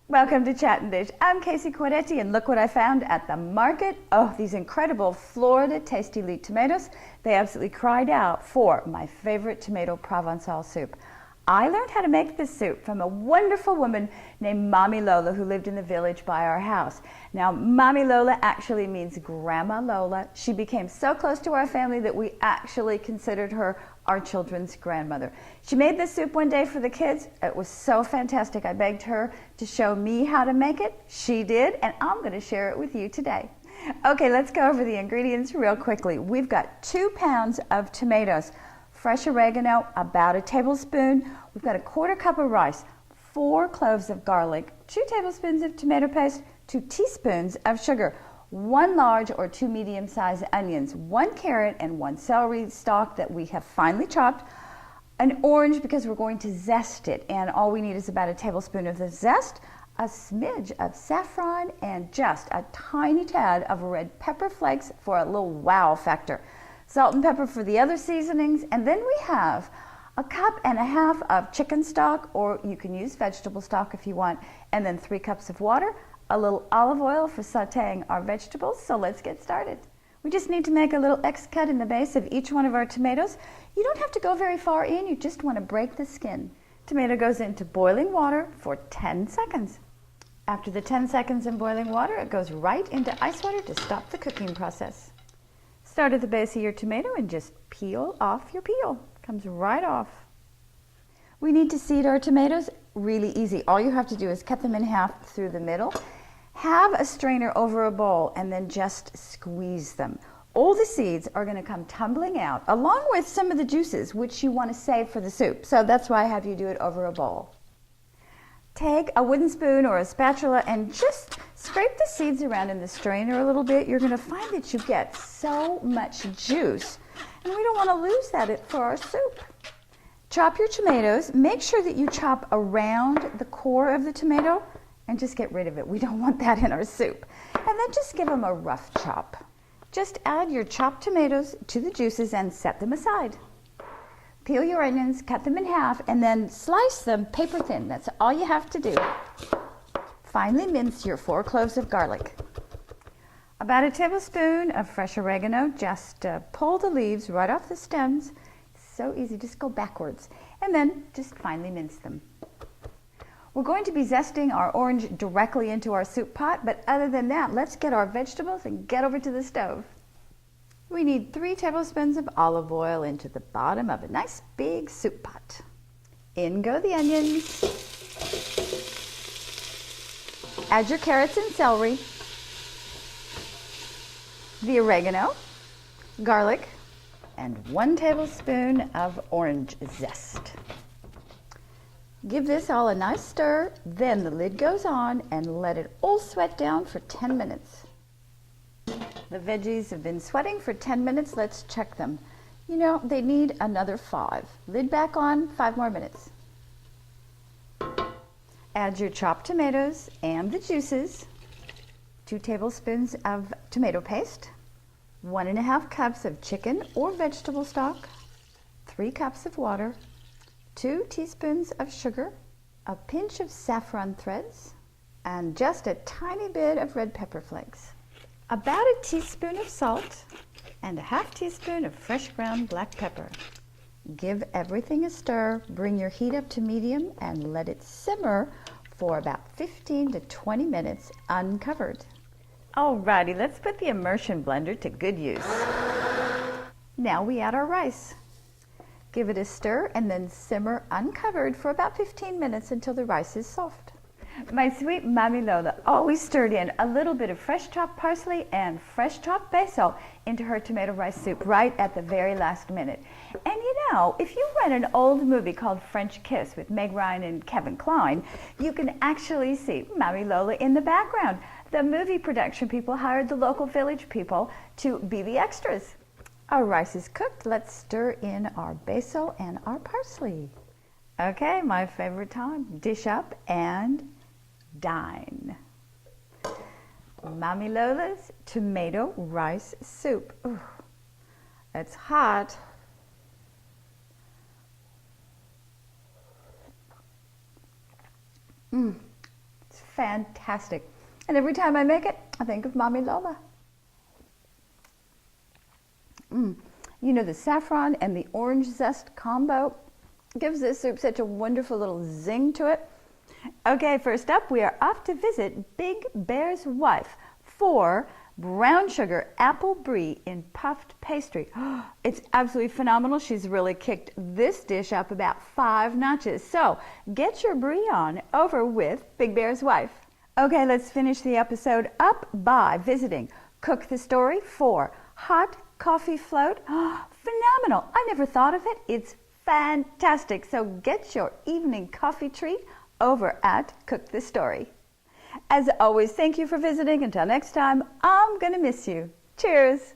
Welcome to Chat and Dish. I'm Casey Cordetti, and look what I found at the market. Oh, these incredible Florida Tasty Elite tomatoes. They absolutely cried out for my favorite tomato Provencal soup. I learned how to make this soup from a wonderful woman named Mommy Lola who lived in the village by our house. Now, Mommy Lola actually means Grandma Lola. She became so close to our family that we actually considered her our children's grandmother. She made this soup one day for the kids. It was so fantastic. I begged her to show me how to make it. She did, and I'm going to share it with you today. Okay, let's go over the ingredients real quickly. We've got 2 pounds of tomatoes, fresh oregano, about a tablespoon. We've got a 1/4 cup of rice, 4 cloves of garlic, 2 tablespoons of tomato paste, 2 teaspoons of sugar, 1 large or 2 medium-sized onions, 1 carrot and 1 celery stalk that we have finely chopped, an orange because we're going to zest it, and all we need is about a tablespoon of the zest, a smidge of saffron, and just a tiny tad of red pepper flakes for a little wow factor. Salt and pepper for the other seasonings, and then we have a 1.5 cups of chicken stock, or you can use vegetable stock if you want, and then 3 cups of water, a little olive oil for sauteing our vegetables. So let's get started. We just need to make a little X cut in the base of each one of our tomatoes. You don't have to go very far in, you just want to break the skin. Tomato goes into boiling water for 10 seconds. After the 10 seconds in boiling water, it goes right into ice water to stop the cooking process. Start at the base of your tomato and just peel off your peel. Comes right off. We need to seed our tomatoes really easy. All you have to do is cut them in half through the middle. Have a strainer over a bowl and then just squeeze them. All the seeds are going to come tumbling out along with some of the juices which you want to save for the soup. So that's why I have you do it over a bowl. Take a wooden spoon or a spatula and just scrape the seeds around in the strainer a little bit. You're going to find that you get so much juice, and we don't want to lose that for our soup. Chop your tomatoes. Make sure that you chop around the core of the tomato and just get rid of it. We don't want that in our soup. And then just give them a rough chop. Just add your chopped tomatoes to the juices and set them aside. Peel your onions, cut them in half, and then slice them paper thin. That's all you have to do. Finely mince your 4 cloves of garlic. About a tablespoon of fresh oregano. Just pull the leaves right off the stems. So easy, just go backwards. And then just finely mince them. We're going to be zesting our orange directly into our soup pot, but other than that, let's get our vegetables and get over to the stove. We need 3 tablespoons of olive oil into the bottom of a nice big soup pot. In go the onions. Add your carrots and celery, the oregano, garlic, and 1 tablespoon of orange zest. Give this all a nice stir, then the lid goes on and let it all sweat down for 10 minutes. The veggies have been sweating for 10 minutes. Let's check them. You know, they need another 5. Lid back on, 5 more minutes. Add your chopped tomatoes and the juices, 2 tablespoons of tomato paste, 1.5 cups of chicken or vegetable stock, 3 cups of water, 2 teaspoons of sugar, a pinch of saffron threads, and just a tiny bit of red pepper flakes. About a teaspoon of salt and a 1/2 teaspoon of fresh ground black pepper. Give everything a stir, bring your heat up to medium, and let it simmer for about 15 to 20 minutes uncovered. Alrighty, let's put the immersion blender to good use. Now we add our rice. Give it a stir and then simmer uncovered for about 15 minutes until the rice is soft. My sweet Mommy Lola always stirred in a little bit of fresh chopped parsley and fresh chopped basil into her tomato rice soup right at the very last minute. And you know, if you read an old movie called French Kiss with Meg Ryan and Kevin Kline, you can actually see Mommy Lola in the background. The movie production people hired the local village people to be the extras. Our rice is cooked. Let's stir in our basil and our parsley. Okay, my favorite time. Dish up and dine. Mommy Lola's tomato rice soup. Ooh, it's hot. It's fantastic. And every time I make it, I think of Mommy Lola. You know, the saffron and the orange zest combo gives this soup such a wonderful little zing to it. Okay, first up, we are off to visit Big Bear's wife for brown sugar apple brie in puffed pastry. It's absolutely phenomenal. She's really kicked this dish up about 5 notches. So get your brie on over with Big Bear's wife. Okay, let's finish the episode up by visiting Cook the Story for hot coffee float. Phenomenal. I never thought of it. It's fantastic. So get your evening coffee treat over at Cook the Story. As always, thank you for visiting. Until next time, I'm going to miss you. Cheers.